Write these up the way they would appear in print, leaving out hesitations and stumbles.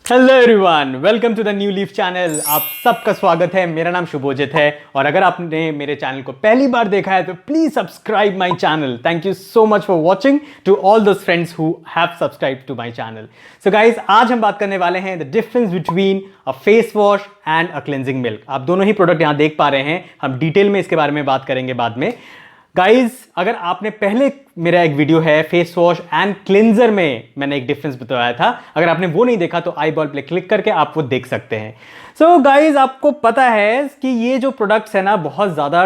Hello everyone, welcome to the New Leaf channel. आप सबका स्वागत है। मेरा नाम शुभोजित है और अगर आपने मेरे चैनल को पहली बार देखा है तो please subscribe my channel. Thank you so much for watching to all those friends who have subscribe to my channel. So guys, आज हम बात करने वाले हैं the difference between a face wash and a cleansing milk. आप दोनों ही product यहां देख पा रहे हैं। हम डिटेल में इसके बारे में बात करेंगे बाद में। गाइज, अगर आपने पहले मेरा एक वीडियो है फेस वॉश एंड क्लिंजर में मैंने एक डिफरेंस बताया था, अगर आपने वो नहीं देखा तो आई बॉल पे क्लिक करके आप वो देख सकते हैं। सो गाइज, आपको पता है कि ये जो प्रोडक्ट्स है ना, बहुत ज़्यादा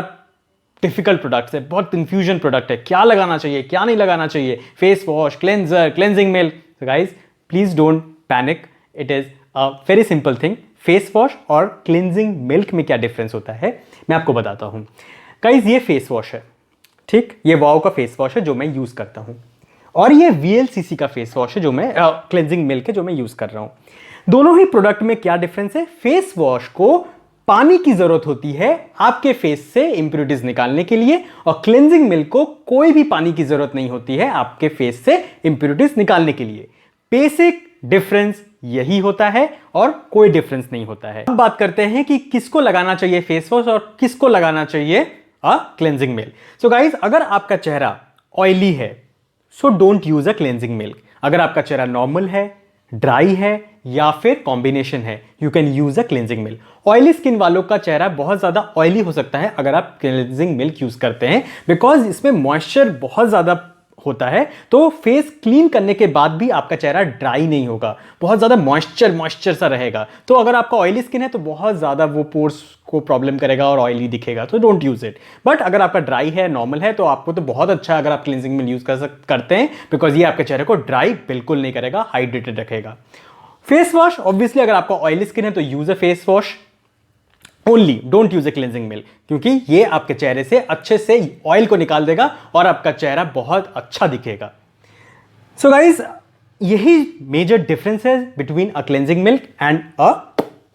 डिफिकल्ट प्रोडक्ट्स है, बहुत कंफ्यूजन प्रोडक्ट है। क्या लगाना चाहिए, क्या नहीं लगाना चाहिए, face wash, cleanser, cleansing milk. So guys, please don't panic, it is a very simple thing. Face wash और क्लिंजिंग मिल्क में क्या डिफरेंस होता है मैं आपको बताता हूँ। गाइज, ये फेस वॉश है, ठीक, ये वाओ का फेस वॉश है जो मैं यूज करता हूं, और ये वीएलसीसी का फेस वॉश है जो मैं क्लेंजिंग मिल्क है जो मैं यूज कर रहा हूं। दोनों ही प्रोडक्ट में क्या डिफरेंस है? फेस वॉश को पानी की जरूरत होती है आपके फेस से इंप्योरिटीज निकालने के लिए, और क्लेंजिंग मिल्क को कोई भी पानी की जरूरत नहीं होती है आपके फेस से इंप्योरिटीज निकालने के लिए। बेसिक डिफरेंस यही होता है और कोई डिफरेंस नहीं होता है। अब बात करते हैं कि किसको लगाना चाहिए फेस वॉश और किसको लगाना चाहिए क्लेंजिंग मिल्क। सो गाइज, अगर आपका चेहरा ऑयली है so don't use a cleansing milk. अगर आपका चेहरा नॉर्मल है, ड्राई है या फिर कॉम्बिनेशन है, you can use a cleansing milk. Oily skin वालों का चेहरा बहुत ज्यादा ऑयली हो सकता है अगर आप क्लेंजिंग मिल्क यूज करते हैं, बिकॉज इसमें मॉइस्चर बहुत ज्यादा होता है, तो फेस क्लीन करने के बाद भी आपका चेहरा ड्राई नहीं होगा, बहुत ज्यादा मॉइस्चर सा रहेगा। तो अगर आपका ऑयली स्किन है तो बहुत ज्यादा वो पोर्स को प्रॉब्लम करेगा और ऑयली दिखेगा, तो डोंट यूज इट। बट अगर आपका ड्राई है, नॉर्मल है, तो आपको तो बहुत अच्छा है अगर आप क्लींजिंग मिल्क यूज करते हैं, बिकॉज ये आपके चेहरे को ड्राई बिल्कुल नहीं करेगा, हाइड्रेटेड रखेगा। फेस वॉश, ऑब्वियसली अगर आपका ऑयली स्किन है तो use a face wash only, don't use A cleansing milk, क्योंकि ये आपके चेहरे से अच्छे से ऑयल को निकाल देगा और आपका चेहरा बहुत अच्छा दिखेगा। सो गाइज, यही मेजर डिफरेंस है between a cleansing milk and a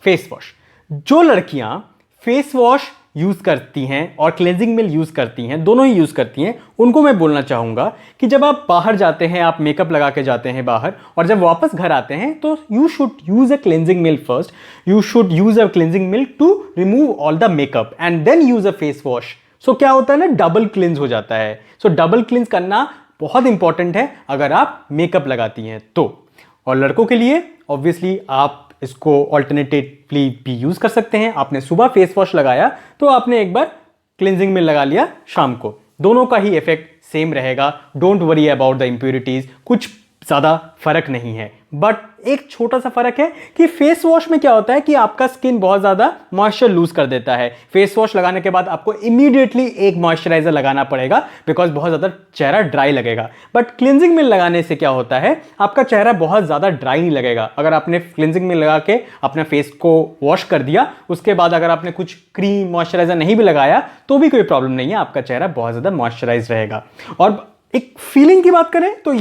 face wash. जो लड़कियां फेस वॉश यूज करती हैं और क्लेंजिंग मिल्क यूज करती हैं, दोनों ही यूज करती हैं, उनको मैं बोलना चाहूंगा कि जब आप बाहर जाते हैं, आप मेकअप लगा के जाते हैं बाहर, और जब वापस घर आते हैं तो you should use a cleansing milk first. You should use a cleansing milk to remove all the makeup and then use a face wash. So क्या होता है ना, डबल क्लिंज हो जाता है। सो डबल क्लिंज करना बहुत इंपॉर्टेंट है अगर आप मेकअप लगाती हैं तो। और लड़कों के लिए ऑब्वियसली आप इसको ऑल्टरनेटिवली भी यूज कर सकते हैं। आपने सुबह फेस वॉश लगाया तो आपने एक बार क्लिंजिंग में लगा लिया शाम को, दोनों का ही इफेक्ट सेम रहेगा। Don't worry about the impurities, कुछ ज्यादा फर्क नहीं है। बट एक छोटा सा फर्क है कि फेस वॉश में क्या होता है कि आपका स्किन बहुत ज्यादा मॉइस्चर लूज कर देता है। फेस वॉश लगाने के बाद आपको इमीडिएटली एक मॉइस्चराइजर लगाना पड़ेगा, बिकॉज बहुत ज्यादा चेहरा ड्राई लगेगा। बट क्लिंजिंग मिल्क लगाने से क्या होता है, आपका चेहरा बहुत ज्यादा ड्राई नहीं लगेगा। अगर आपने क्लिंजिंग मिल्क लगा के अपने फेस को वॉश कर दिया, उसके बाद अगर आपने कुछ क्रीम मॉइस्चराइजर नहीं भी लगाया तो भी कोई प्रॉब्लम नहीं है, आपका चेहरा बहुत ज्यादा मॉइस्चराइज रहेगा। और एक फीलिंग की बात करें तो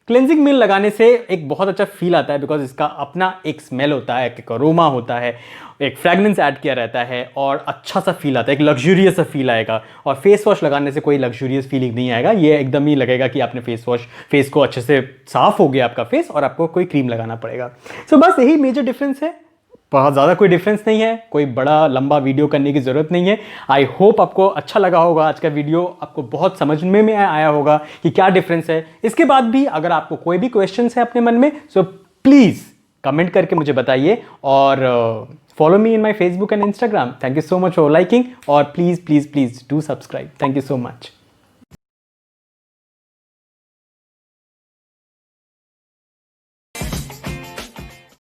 क्लेंजिंग मिल्क लगाने से एक बहुत अच्छा फील आता है, बिकॉज इसका अपना एक स्मेल होता है, एक अरोमा होता है, एक फ्रेग्रेंस ऐड किया रहता है और अच्छा सा फील आता है, एक लग्जूरियस सा फील आएगा। और फेस वॉश लगाने से कोई लग्जूरियस फीलिंग नहीं आएगा, ये एकदम ही लगेगा कि आपने फेस को अच्छे से साफ हो गया आपका फेस और आपको कोई क्रीम लगाना पड़ेगा। सो बस यही मेजर डिफरेंस है, बहुत ज़्यादा कोई डिफरेंस नहीं है, कोई बड़ा लंबा वीडियो करने की ज़रूरत नहीं है। आई होप आपको अच्छा लगा होगा आज का वीडियो, आपको बहुत समझ में आया होगा कि क्या डिफरेंस है। इसके बाद भी अगर आपको कोई भी क्वेश्चंस है अपने मन में, सो प्लीज़ कमेंट करके मुझे बताइए, और follow me in my Facebook and Instagram. Thank you so much for liking, और please please please do subscribe. Thank you so much.